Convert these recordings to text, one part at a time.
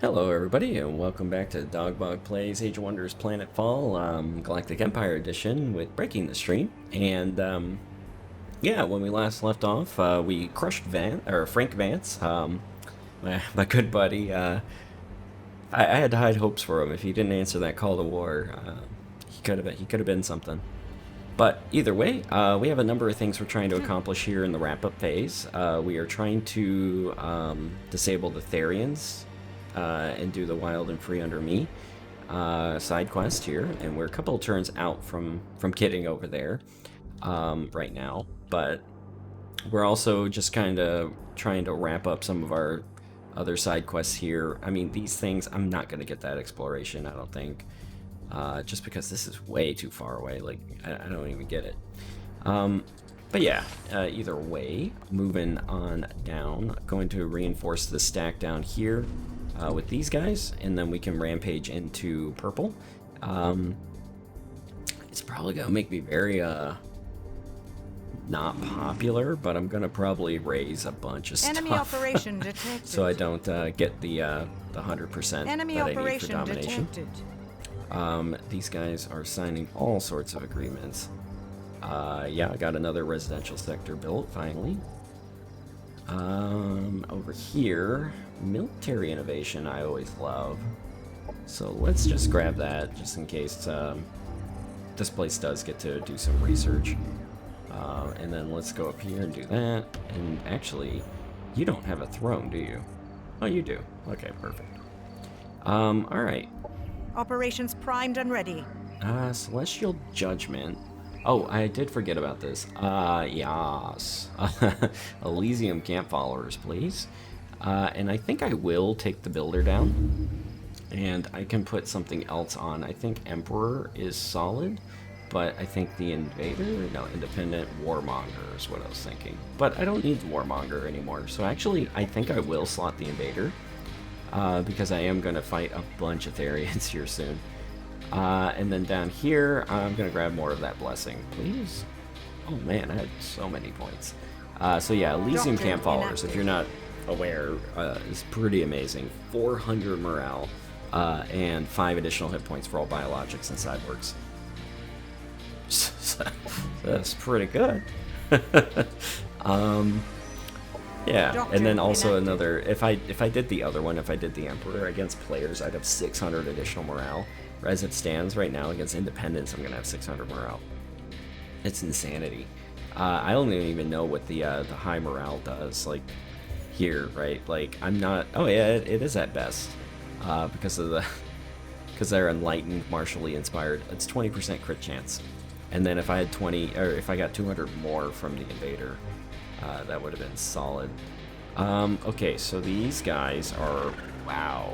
Hello everybody and welcome back to Dogbog Plays Age of Wonders Planetfall, Galactic Empire Edition with Breaking the Stream. And yeah, when we last left off, we crushed Frank Vance, my good buddy. I had to hide hopes for him. If he didn't answer that call to war, he could have been something. But either way, we have a number of things we're trying to accomplish here in the wrap-up phase. We are trying to disable the Therians. And do the Wild and Free Under Me side quest here, and we're a couple of turns out from getting over there right now, but we're also just kind of trying to wrap up some of our other side quests here. I mean, these things, I'm not going to get that exploration, I don't think, just because this is way too far away. Like, I don't even get it. But yeah, either way, moving on down, going to reinforce the stack down here with these guys, and then we can rampage into purple. It's probably gonna make me very not popular, but I'm gonna probably raise a bunch of Enemy stuff operation detected. so I don't get the 100% Enemy that I need for operation domination. detected. These guys are signing all sorts of agreements. Yeah, I got another residential sector built finally. Over here, military innovation I always love. So let's just grab that just in case this place does get to do some research. And then let's go up here and do that. And actually, you don't have a throne, do you? Oh, you do. Okay, perfect. Alright. Operations primed and ready. Celestial Judgment. Oh, I did forget about this. Yes. Elysium camp followers, please. And I think I will take the builder down. And I can put something else on. I think Emperor is solid. But I think the Invader? No, Independent Warmonger is what I was thinking. But I don't need the Warmonger anymore. So actually, I think I will slot the Invader. Because I am going to fight a bunch of Therians here soon. And then down here, I'm going to grab more of that blessing, please. Oh man, I had so many points. So yeah, Elysium Camp Followers, if you're not aware, is pretty amazing. 400 morale, and 5 additional hit points for all biologics and sideworks. That's pretty good. Yeah, and then also another, if I did the other one, if I did the Emperor against players, I'd have 600 additional morale. As it stands right now against Independence, I'm going to have 600 morale. It's insanity. I don't even know what the high morale does, like, here, right? Like, I'm not... Oh, yeah, it is at best. Because they're enlightened, martially inspired. It's 20% crit chance. And then if I had 20... Or if I got 200 more from the Invader, that would have been solid. Okay, so these guys are... Wow.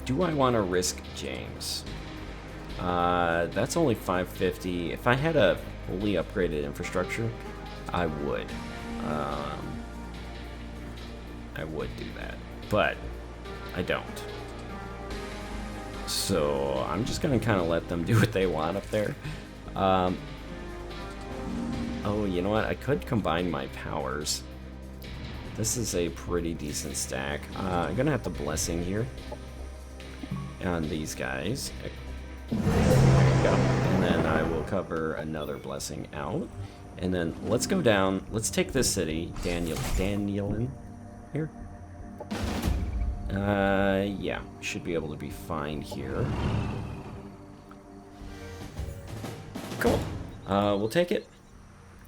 Do I want to risk James? That's only 550. If I had a fully upgraded infrastructure, I would. I would do that, but I don't. So I'm just gonna kind of let them do what they want up there. Oh, you know what? I could combine my powers. This is a pretty decent stack. I'm gonna have the blessing here on these guys. There we go. And then I will cover another blessing out. And then let's go down. Let's take this city, Danielin here. Yeah, should be able to be fine here. Cool. We'll take it,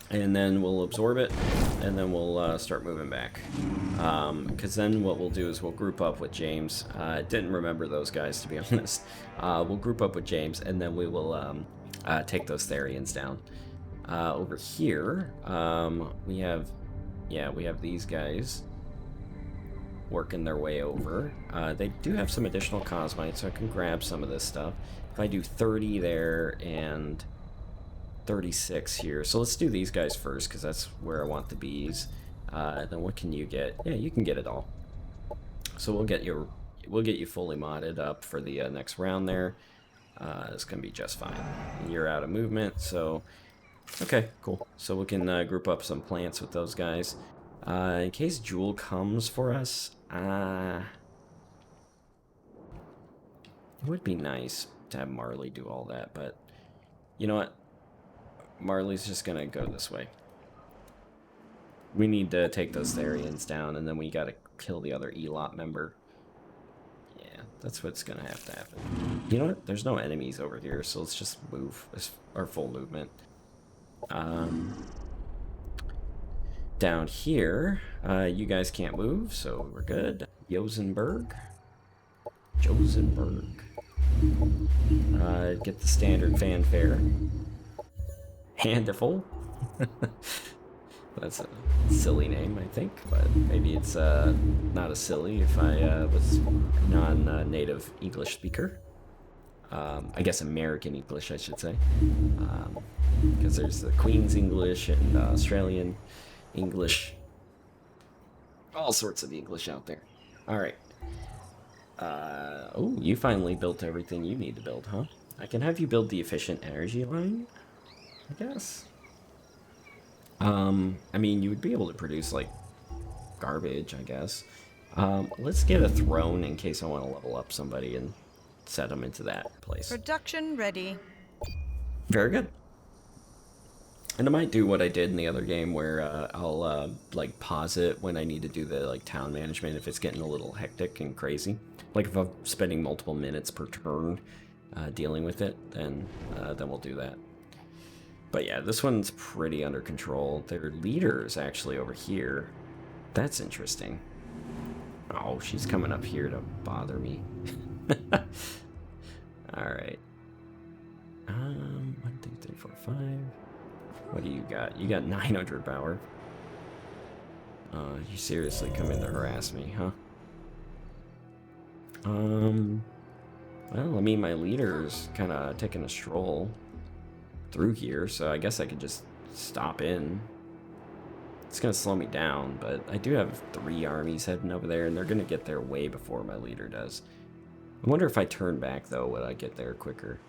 and then we'll absorb it, and then we'll start moving back. Because then what we'll do is we'll group up with James. Didn't remember those guys, to be honest. We'll group up with James, and then we will take those Therians down. Over here, we have these guys working their way over. They do have some additional cosmites, so I can grab some of this stuff. If I do 30 there and 36 here, so let's do these guys first because that's where I want the bees. Then what can you get? Yeah, you can get it all. So we'll get you fully modded up for the next round there. It's gonna be just fine. You're out of movement, so okay, cool. So we can group up some plants with those guys. In case Jewel comes for us, It would be nice to have Marley do all that, but you know what? Marley's just gonna go this way. We need to take those Therians down, and then we gotta kill the other ELOP member. Yeah, that's what's gonna have to happen. You know what? There's no enemies over here, so let's just move our full movement. Down here, you guys can't move, so we're good. Josenberg. Get the standard fanfare. Handful. That's a silly name, I think, but maybe it's not as silly if I was non-native English speaker. I guess American English, I should say, because there's the Queen's English and Australian English, all sorts of English out there. All right. Oh, you finally built everything you need to build, huh? I can have you build the efficient energy line, I guess. I mean, you would be able to produce, like, garbage, I guess. Let's get a throne in case I want to level up somebody and set them into that place. Production ready. Very good. And I might do what I did in the other game where I'll, like, pause it when I need to do the, like, town management if it's getting a little hectic and crazy. Like, if I'm spending multiple minutes per turn dealing with it, then we'll do that. But yeah, this one's pretty under control. Their leader is actually over here. That's interesting. Oh, she's coming up here to bother me. Alright. 1, 2, 3, 4, 5. What do you got? You got 900 power. You seriously come in to harass me, huh? Well, I mean, my leader's kind of taking a stroll through here, so I guess I could just stop in. It's gonna slow me down, but I do have 3 armies heading over there, and they're gonna get there way before my leader does. I wonder if I turn back, though, would I get there quicker?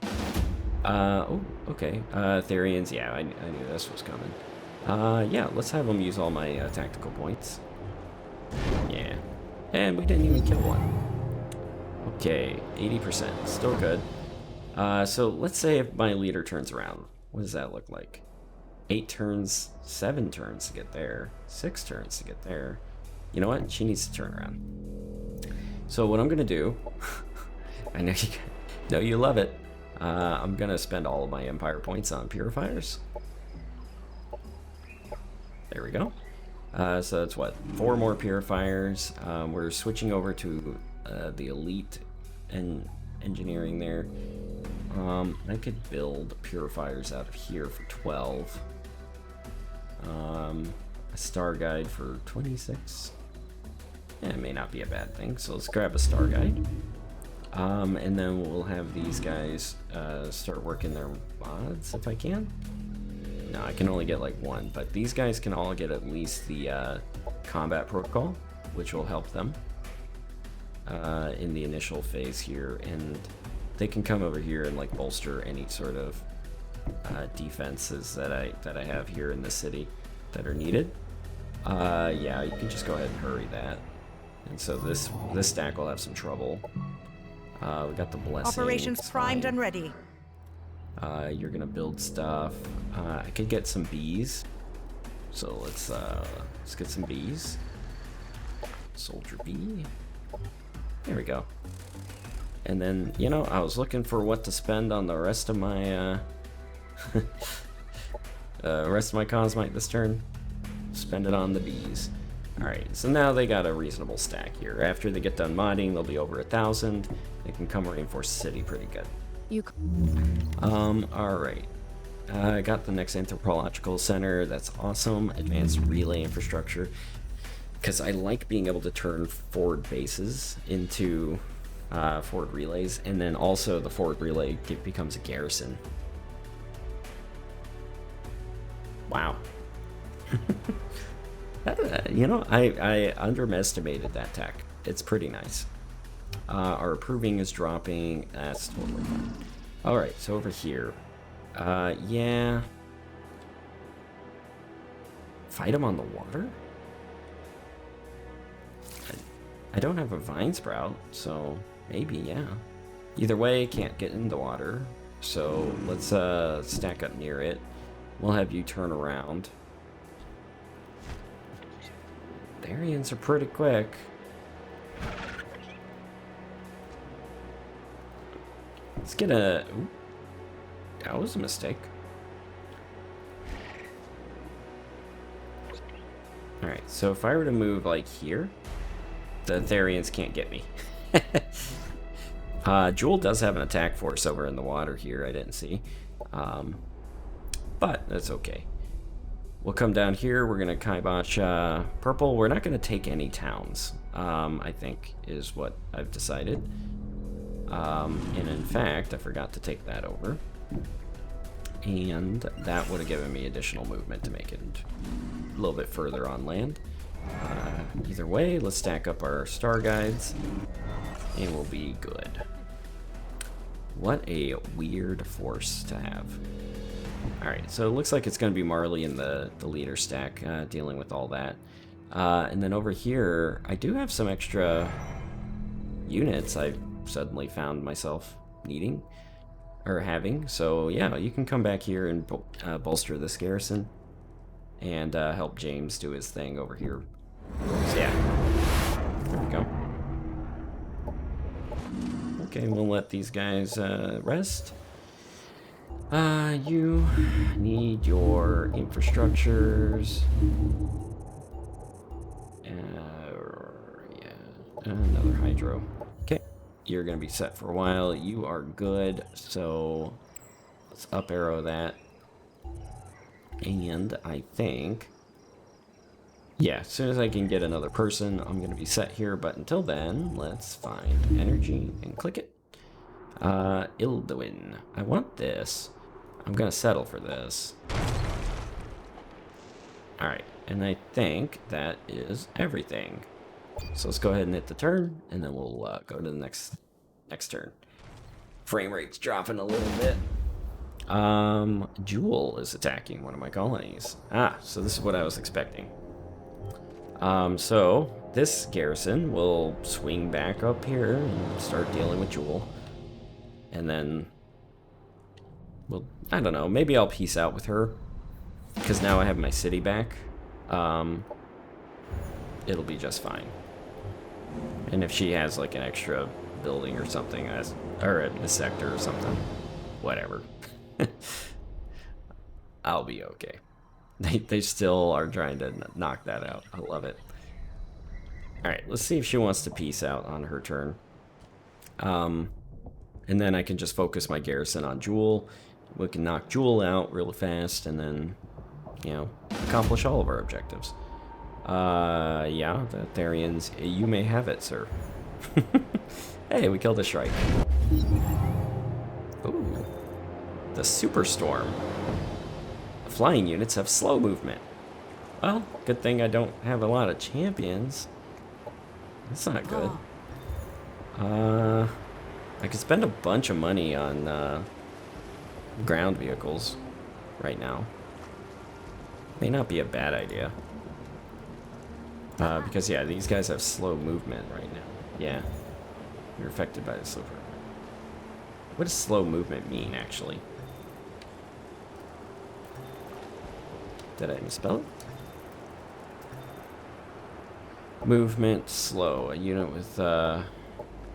Oh, okay. Therians, yeah, I knew this was coming. Yeah, let's have them use all my tactical points. Yeah. And we didn't even kill one. Okay, 80%, still good. So let's say if my leader turns around, what does that look like? 8 turns, 7 turns to get there, 6 turns to get there. You know what? She needs to turn around. So what I'm gonna do, I know you love it. I'm gonna spend all of my empire points on purifiers. There we go. So that's what, 4 more purifiers. We're switching over to the elite and engineering there. I could build purifiers out of here for 12. A star guide for 26. Yeah, it may not be a bad thing, so let's grab a star guide. And then we'll have these guys start working their mods if I can. No, I can only get like 1, but these guys can all get at least the combat protocol, which will help them in the initial phase here, and they can come over here and like bolster any sort of defenses that I have here in the city that are needed. Yeah, you can just go ahead and hurry that. And so this stack will have some trouble. We got the blessing. Operations primed and ready. You're gonna build stuff. I could get some bees. So let's get some bees. Soldier bee. There we go. And then, you know, I was looking for what to spend on the rest of my Cosmite this turn. Spend it on the bees. Alright, so now they got a reasonable stack here. After they get done modding, they'll be over 1,000. They can come reinforce city pretty good. Alright. I got the next anthropological center. That's awesome. Advanced relay infrastructure. Because I like being able to turn forward bases into forward relays, and then also the forward relay becomes a garrison. Wow. You know, I underestimated that tech. It's pretty nice. Our approving is dropping. That's totally fine. Alright, so over here. Yeah. Fight him on the water? I don't have a vine sprout, so maybe, yeah. Either way, can't get in the water. So let's stack up near it. We'll have you turn around. Therians are pretty quick. Let's get a... Ooh, that was a mistake. Alright, so if I were to move, like, here, the Therians can't get me. Jewel does have an attack force over in the water here, I didn't see. But that's okay. We'll come down here, we're going to kibosh purple. We're not going to take any towns, I think, is what I've decided. And in fact, I forgot to take that over. And that would have given me additional movement to make it a little bit further on land. Either way, let's stack up our star guides, and we'll be good. What a weird force to have. Alright, so it looks like it's going to be Marley in the leader stack, dealing with all that. And then over here, I do have some extra units I suddenly found myself needing, or having. So yeah, you can come back here and bolster this garrison, and help James do his thing over here. So yeah, there we go. Okay, we'll let these guys rest. You need your infrastructures. Yeah, another hydro. Okay, you're gonna be set for a while. You are good, so let's up arrow that. And I think, yeah, as soon as I can get another person, I'm gonna be set here. But until then, let's find energy and click it. Ilduin. I want this. I'm gonna settle for this. Alright, and I think that is everything. So let's go ahead and hit the turn, and then we'll go to the next turn. Frame rate's dropping a little bit. Jewel is attacking one of my colonies. Ah, so this is what I was expecting. So this garrison will swing back up here and start dealing with Jewel. And then, well, I don't know, maybe I'll peace out with her, because now I have my city back. It'll be just fine. And if she has like an extra building or something, or a sector or something, whatever. I'll be okay. They still are trying to knock that out. I love it. Alright, let's see if she wants to peace out on her turn. And then I can just focus my garrison on Jewel. We can knock Jewel out real fast, and then, you know, accomplish all of our objectives. Yeah, the Therians, you may have it, sir. Hey, we killed a Shrike. Ooh. The Superstorm. The flying units have slow movement. Well, good thing I don't have a lot of champions. That's not good. I could spend a bunch of money on ground vehicles right now. May not be a bad idea. Because, yeah, these guys have slow movement right now. Yeah. You're affected by the slow movement. What does slow movement mean, actually? Did I misspell it? Movement slow. A unit with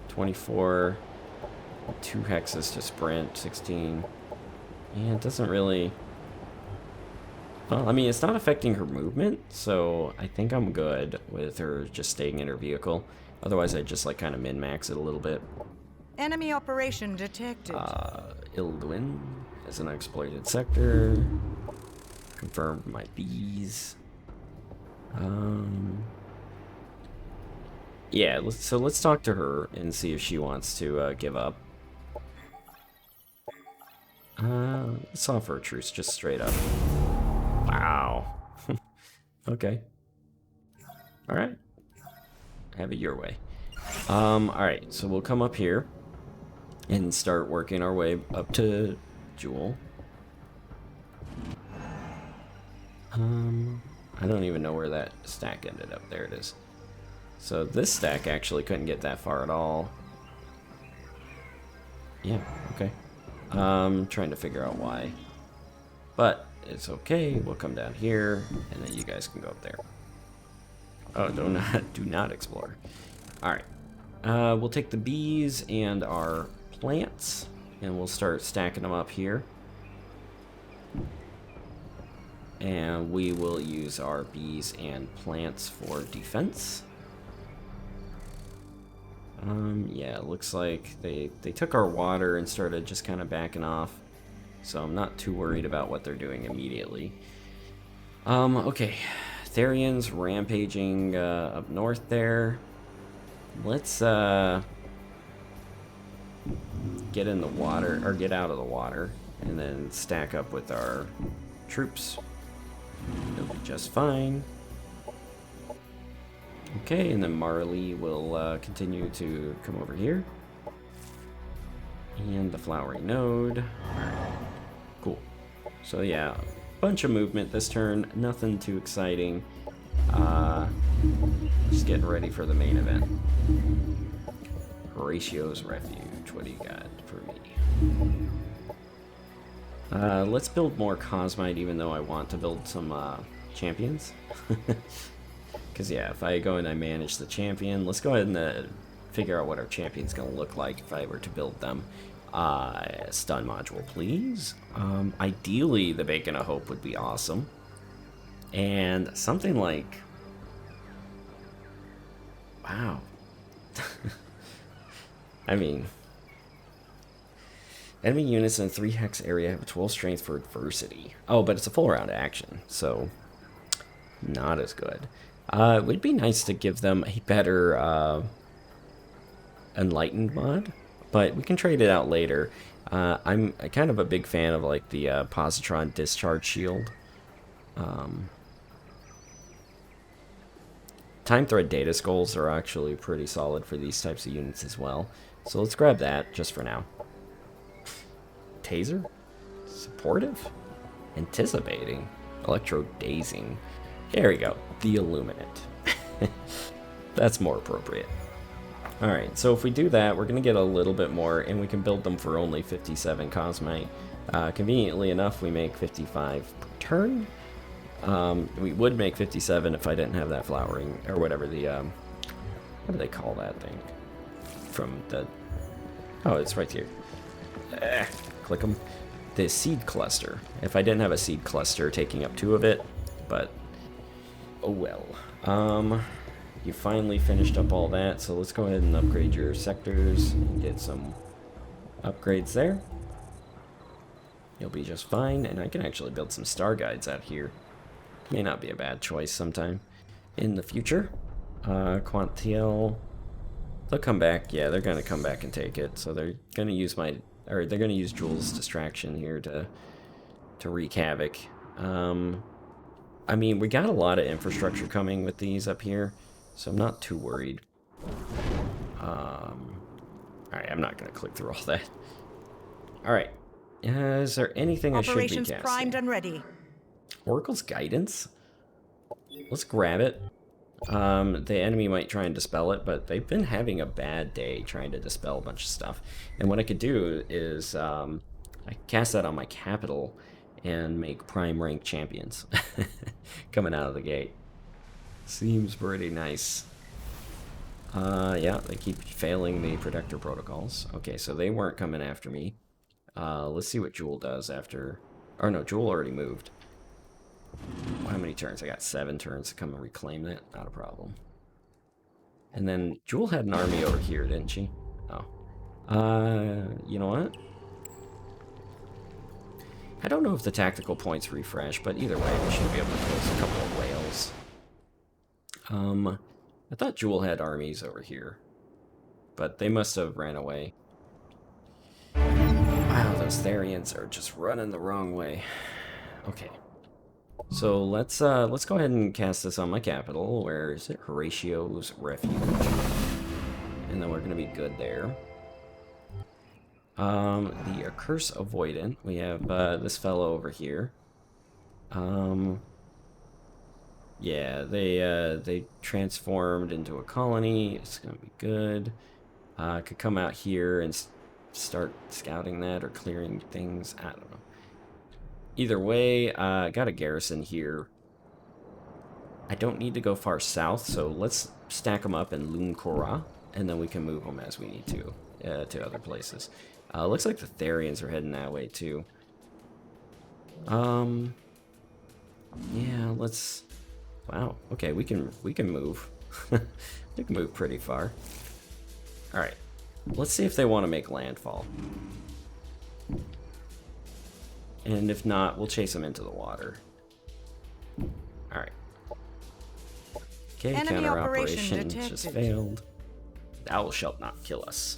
24, 2 hexes to sprint, 16. Yeah, it doesn't really... Well, I mean, it's not affecting her movement, so I think I'm good with her just staying in her vehicle. Otherwise, I'd just, like, kind of min-max it a little bit. Enemy operation detected. Ilduin is an exploited sector. Confirmed my bees. Yeah, so let's talk to her and see if she wants to give up. Let's offer a truce just straight up. Wow. Okay. Alright. Have it your way. Alright, so we'll come up here and start working our way up to Jewel. I don't even know where that stack ended up. There it is. So this stack actually couldn't get that far at all. Yeah, okay. Trying to figure out why. But it's okay. We'll come down here, and then you guys can go up there. Oh, do not explore. Alright. We'll take the bees and our plants, and we'll start stacking them up here. And we will use our bees and plants for defense. Yeah, it looks like they took our water and started just kind of backing off. So I'm not too worried about what they're doing immediately. Okay. Therian's rampaging up north there. Let's get in the water, or get out of the water, and then stack up with our troops. It'll be just fine. Okay, and then Marley will continue to come over here. And the flowering node. Alright, cool. So yeah, bunch of movement this turn, nothing too exciting. Just getting ready for the main event. Horatio's Refuge, what do you got for me? Let's build more Cosmite, even though I want to build some champions. Because yeah, if I go and I manage the champion, let's go ahead and figure out what our champion's going to look like if I were to build them. Stun module, please. Ideally, the Beacon of Hope would be awesome. And something like... Wow. I mean... Enemy units in a 3 hex area have 12 strength for adversity. Oh, but it's a full round action, so... Not as good. It would be nice to give them a better Enlightened mod, but we can trade it out later. I'm kind of a big fan of like the Positron Discharge Shield. Time Thread Data Skulls are actually pretty solid for these types of units as well. So let's grab that just for now. Taser? Supportive? Anticipating? Electro-dazing. There we go. The Illuminate. That's more appropriate. Alright, so if we do that, we're going to get a little bit more, and we can build them for only 57 Cosmite. Conveniently enough, we make 55 per turn. We would make 57 if I didn't have that flowering, or whatever the, what do they call that thing? From the... Oh, it's right here. Click them. The seed cluster. If I didn't have a seed cluster taking up 2 of it, but... Oh well. You finally finished up all that, so let's go ahead and upgrade your sectors and get some upgrades there. You'll be just fine, and I can actually build some star guides out here. May not be a bad choice sometime in the future. Quantiel, they'll come back. Yeah, they're gonna come back and take it. So they're gonna use they're gonna use Jules' distraction here to wreak havoc. I mean, we got a lot of infrastructure coming with these up here, so I'm not too worried. Alright, I'm not gonna click through all that. Alright. Is there anything I should be casting? Operations primed and ready. Oracle's Guidance? Let's grab it. The enemy might try and dispel it, but they've been having a bad day trying to dispel a bunch of stuff. And what I could do is I cast that on my capital and make prime rank champions coming out of the gate. Seems pretty nice. Yeah, they keep failing the protector protocols. Okay, so they weren't coming after me. Let's see what Jewel does after... Or no, Jewel already moved. How many turns? I got 7 turns to come and reclaim that. Not a problem. And then Jewel had an army over here, didn't she? Oh. You know what? I don't know if the tactical points refresh, but either way, we should be able to close a couple of whales. I thought Jewel had armies over here, but they must have ran away. Wow, those Therians are just running the wrong way. Okay. So let's go ahead and cast this on my capital. Where is it? Horatio's Refuge. And then we're gonna be good there. The Curse Avoidant. We have this fellow over here. Yeah, they transformed into a colony. It's gonna be good. Could come out here and start scouting that or clearing things. I don't know. Either way, got a garrison here. I don't need to go far south, so let's stack them up in Lun Kora, and then we can move them as we need to other places. Looks like the Therians are heading that way too. Yeah, let's. Wow. Okay, we can move. We can move pretty far. All right. Let's see if they want to make landfall. And if not, we'll chase them into the water. All right. Okay, Enemy counter operation operation just detected. failed. Thou shalt not kill us.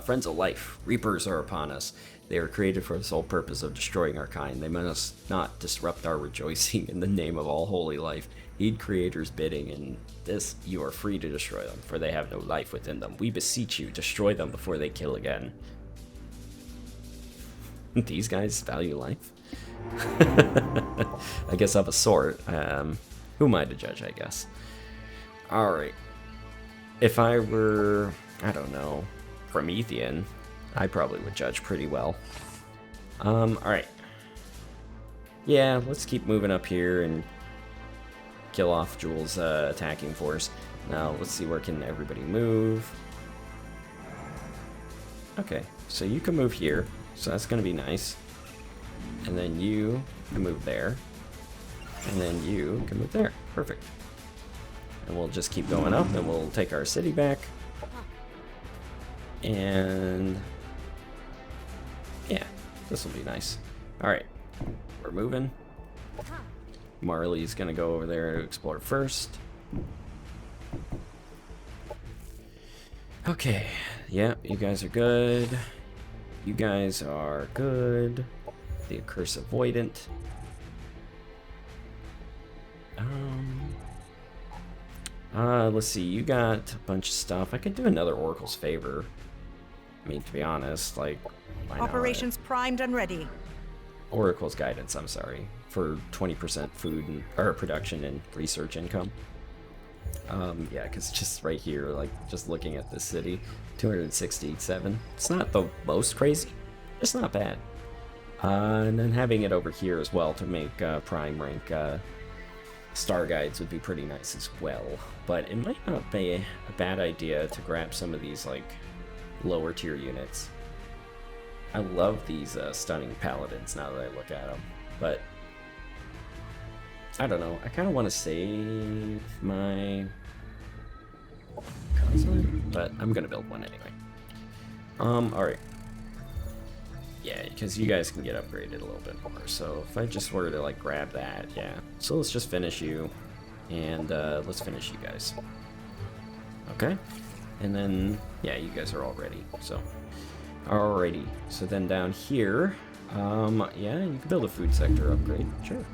Friends of life, reapers are upon us. They are created for the sole purpose of destroying our kind. They must not disrupt our rejoicing in the name of all holy life. Heed Creator's bidding, and this you are free to destroy them, for they have no life within them. We beseech you, destroy them before they kill again. These guys value life? I guess of a sort. Who am I to judge, I guess? Alright. If I were, I don't know, Promethean, I probably would judge pretty well. Alright. Yeah, let's keep moving up here and kill off Jewel's attacking force. Now, let's see where can everybody move. Okay, so you can move here, so that's going to be nice. And then you can move there. And then you can move there. Perfect. And we'll just keep going up, and we'll take our city back. And yeah, this will be nice. Alright, we're moving. Marley's gonna go over there to explore first. Okay, yeah, you guys are good. You guys are good. The Accursed Avoidant. Let's see, you got a bunch of stuff. I could do another Oracle's Favor. I mean, to be honest, like, why not? Operations primed and ready. Oracle's Guidance, I'm sorry, for 20% food and, or production and research income. Yeah, because just right here, like, just looking at this city, 267. It's not the most crazy. It's not bad. And then having it over here as well to make prime rank star guides would be pretty nice as well. But it might not be a bad idea to grab some of these, like, lower tier units. I love these stunning paladins now that I look at them, but I don't know. I kind of want to save my consort, but I'm gonna build one anyway. All right. Yeah, because you guys can get upgraded a little bit more. So if I just were to like grab that, yeah. So let's just finish you, and let's finish you guys. Okay. And then, yeah, you guys are all ready, so. Alrighty, so then down here, yeah, you can build a food sector upgrade, sure.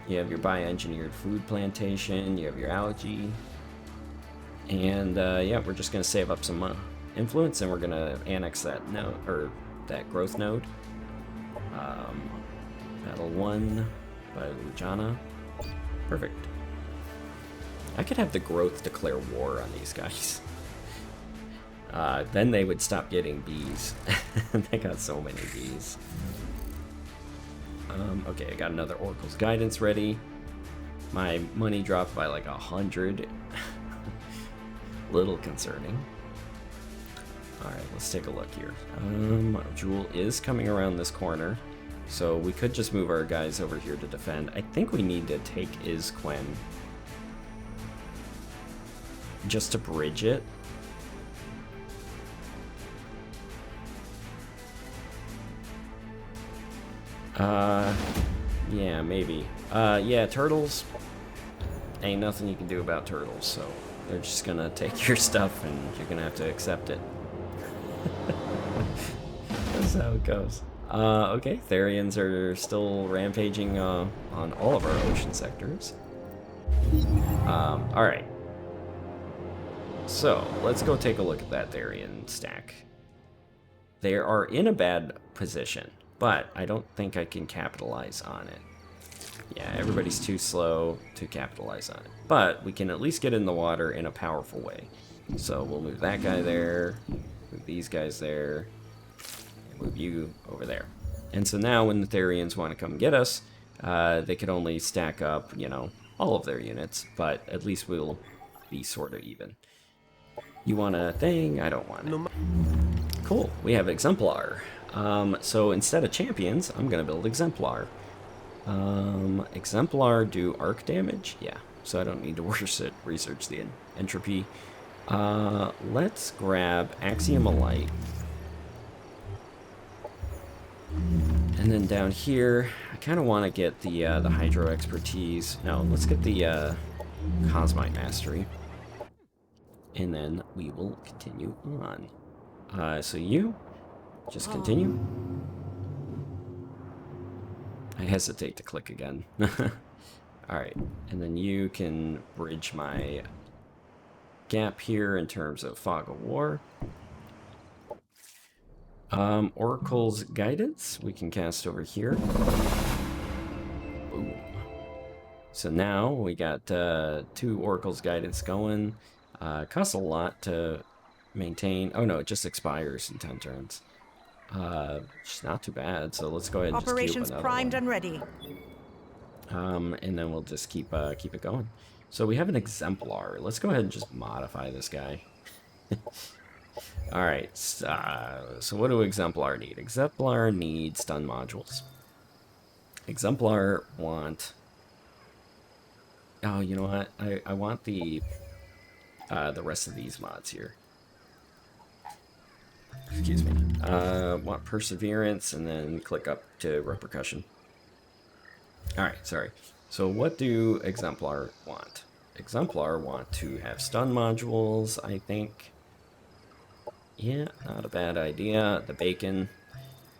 You have your bioengineered food plantation, you have your algae, and, yeah, we're just gonna save up some influence, and we're gonna annex that node, or that growth node. Battle 1 by Lujana. Perfect. I could have the growth declare war on these guys. Then they would stop getting bees. They got so many bees. Okay, I got another Oracle's Guidance ready. My money dropped by like 100. Little concerning. Alright, let's take a look here. Jewel is coming around this corner, so we could just move our guys over here to defend. I think we need to take Izquem just to bridge it. Yeah, maybe. Yeah, turtles. Ain't nothing you can do about turtles, so they're just gonna take your stuff and you're gonna have to accept it. That's how it goes. Okay, Therians are still rampaging on all of our ocean sectors. Alright. So, let's go take a look at that Therian stack. They are in a bad position, but I don't think I can capitalize on it. Yeah, everybody's too slow to capitalize on it. But we can at least get in the water in a powerful way. So we'll move that guy there, move these guys there, and move you over there. And so now when the Therians want to come get us, they could only stack up, you know, all of their units, but at least we'll be sort of even. You want a thing? I don't want it. Cool, we have Exemplar. So instead of champions, I'm going to build Exemplar. Exemplar do arc damage? Yeah, so I don't need to research the entropy. Let's grab Axiom of Light. And then down here, I kind of want to get the Hydro Expertise. No, let's get the Cosmite Mastery. And then we will continue on. So you, just continue. I hesitate to click again. Alright, and then you can bridge my gap here in terms of Fog of War. Oracle's Guidance, we can cast over here. Boom. So now we got 2 Oracle's Guidance going. Costs a lot to maintain. Oh no, it just expires in 10 turns. It's not too bad, so let's go ahead and Operations just keep primed and ready. and then we'll just keep it going. So we have an Exemplar. Let's go ahead and just modify this guy. Alright, so what do Exemplar need? Exemplar need stun modules. Exemplar want... Oh, you know what? I want the rest of these mods here. Excuse me. Want Perseverance, and then click up to Repercussion. Alright, sorry. So what do Exemplar want? Exemplar want to have stun modules, I think. Yeah, not a bad idea. The bacon.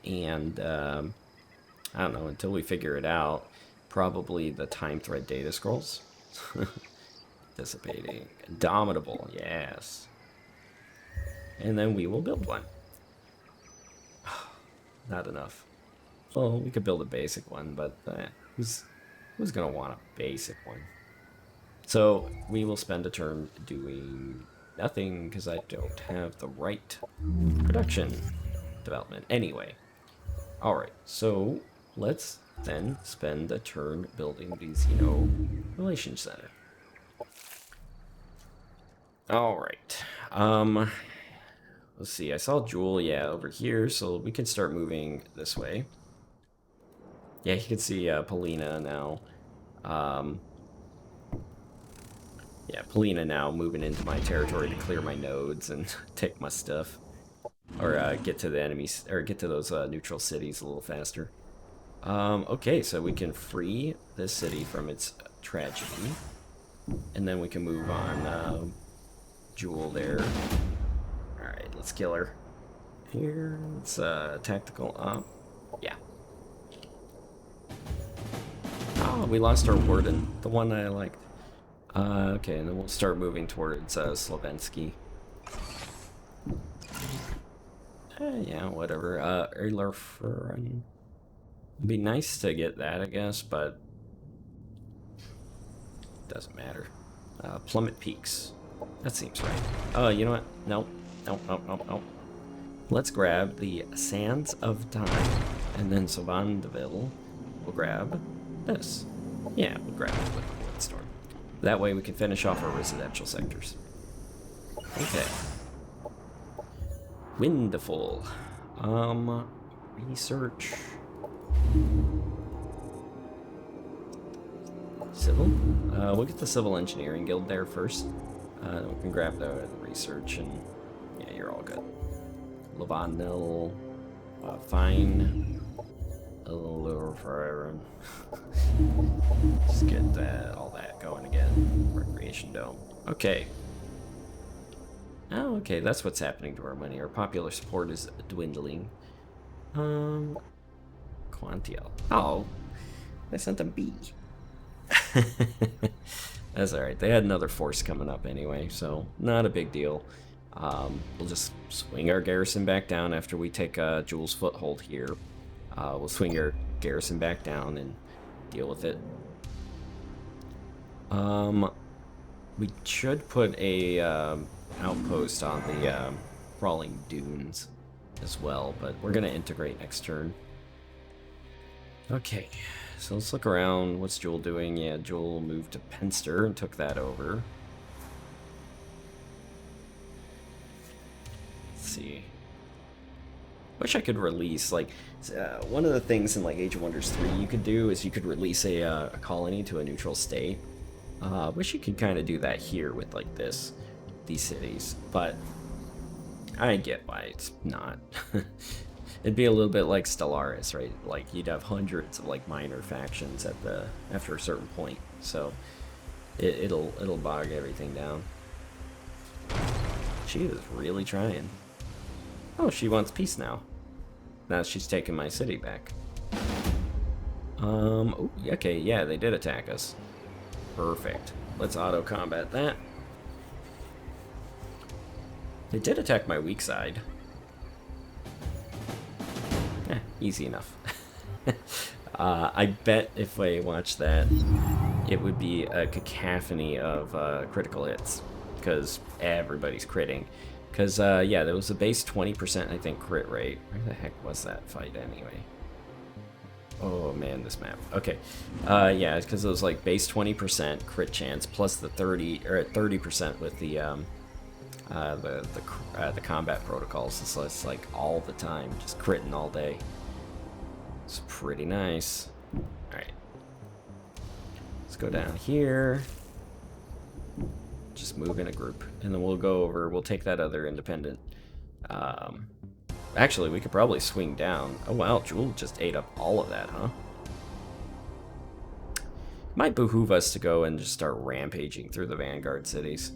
And, I don't know, until we figure it out, probably the Time Thread Data Scrolls. Dissipating. Indomitable, yes. And then we will build one. Not enough. Well, we could build a basic one, but who's gonna want a basic one? So we will spend a turn doing nothing because I don't have the right production development. Anyway, all right. So let's then spend a turn building these, Relations Center. All right. Let's see. I saw Jewel, yeah, over here, so we can start moving this way. Yeah, you can see Polina now. Yeah, Polina now moving into my territory to clear my nodes and take my stuff. Or get to the enemies, or get to those neutral cities a little faster. Okay, so we can free this city from its tragedy. And then we can move on Jewel there. Alright, let's kill her. Here, let's tactical up. Yeah. Oh, we lost our Warden, the one I liked. Okay, and then we'll start moving towards Slovensky. Yeah, whatever. Erlerfern. It'd be nice to get that, I guess, but doesn't matter. Plummet Peaks. That seems right. Oh, you know what? Nope. Nope. Let's grab the Sands of Time, and then Sovandeville will grab this. Yeah, we'll grab the Liquid Storm. That way we can finish off our residential sectors. Okay. Wonderful. Research. Civil? We'll get the Civil Engineering Guild there first. Then we can grab the research, and yeah, you're all good. Lavanil, fine. A little forever. Just get all that going again. Recreation Dome. Okay. Oh, okay, that's what's happening to our money. Our popular support is dwindling. Quantiel. Oh, I sent a B. That's alright. They had another force coming up anyway, so not a big deal. We'll just swing our garrison back down after we take Jewel's foothold here. We'll swing our garrison back down, and deal with it. We should put a outpost on the crawling dunes as well, but we're gonna integrate next turn. Okay, so let's look around. What's Jewel doing? Yeah, Jewel moved to Penster and took that over. Let's see. Wish I could release, like, one of the things in, like, Age of Wonders 3 you could do is you could release a colony to a neutral state. Wish you could kind of do that here with, like, these cities, but I get why it's not. It'd be a little bit like Stellaris, right? Like, you'd have hundreds of, like, minor factions after a certain point, so it'll bog everything down. She is really trying. Oh, she wants peace now. Now she's taking my city back. Ooh, okay, yeah, they did attack us. Perfect. Let's auto-combat that. They did attack my weak side. Easy enough. I bet if I watch that, it would be a cacophony of critical hits, because everybody's critting. Because, yeah, there was a base 20%, I think, crit rate. Where the heck was that fight, anyway? Oh, man, this map. Okay. Yeah, it's because it was, like, base 20% crit chance, plus the 30% with the combat protocols. So it's, like, all the time, just critting all day. It's pretty nice. Alright. Let's go down here. Just move in a group, and then we'll go over, we'll take that other independent. Actually, we could probably swing down. Oh wow, Jewel just ate up all of that, huh? Might behoove us to go and just start rampaging through the Vanguard cities.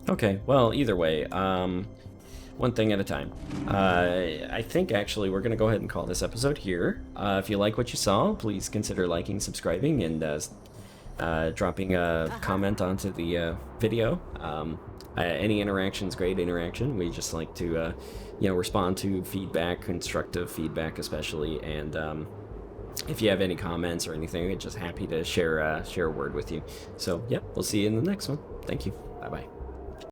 Okay, well, either way, one thing at a time. I think actually we're going to go ahead and call this episode here. If you like what you saw, please consider liking, subscribing, and dropping a comment onto the video. Any interaction is great interaction. We just like to, you know, respond to feedback, constructive feedback especially, and if you have any comments or anything, we're just happy to share a word with you. So, yep, we'll see you in the next one. Thank you. Bye-bye.